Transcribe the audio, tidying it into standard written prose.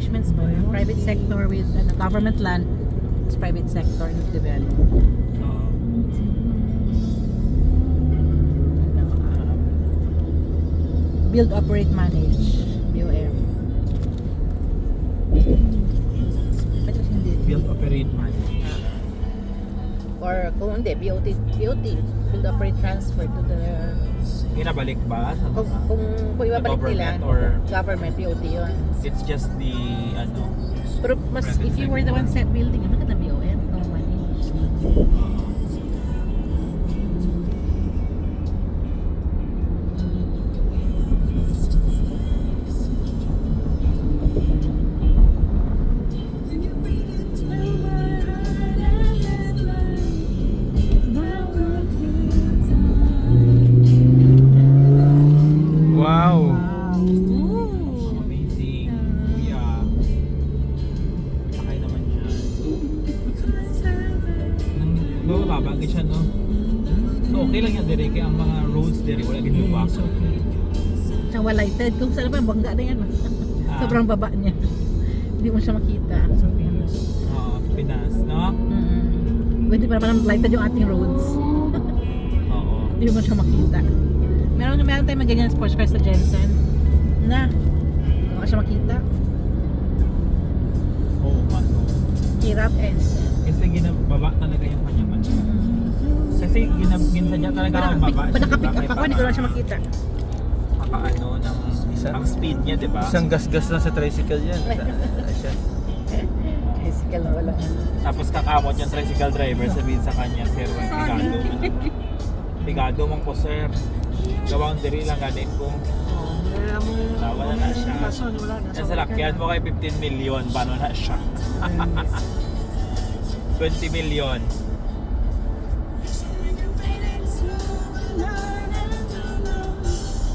arrangements mo. Yung private sector with government land, it's private sector in develop. Build, operate, manage. BOM. At least hindi. Build, operate, manage. Or kung hindi, BOT. Build, operate, transfer to the... Inabalik ba? Sa Kung ibabalik nila, government or government, BOT yun. it's just the Pero mas, if you were the one set building, ano ka na BOM? Kung manage. wow! Ooh. Amazing. Kuya. Sakay naman siya. Bababagay siya, no? So, okay lang yan, Derek. Kaya ang mga roads, Derek, wala din lupa. Siyang walighted. Kung saan ba, bangga na yan. Sobrang baba niya. Hindi mo siya makita. Pinas, no? Pwede pa naman lighted yung ating roads. Oo. Hindi mo siya makita. Meron tayong magganyan sports car sa Jensen. Na, hindi mo siya makita. Oo, ano. Hirap eh. Kasi ginababa talaga yung kanyang ano. Kasi ginsadya talaga ang baba. Nakapick up ako, hindi ko lang siya makita. Makaano ng ang speed niya, di ba? Isang gas-gas lang sa tricycle yan. Tricycle na wala. Tapos kakamot yung tricycle driver, sabihin sa kanya, sir, pigado mo na. Pigado mong po, sir. Gawang diri lang ganit ko. Wala na siya. Yan sa lakyan mo kay 15 million, paano na siya? 20 million.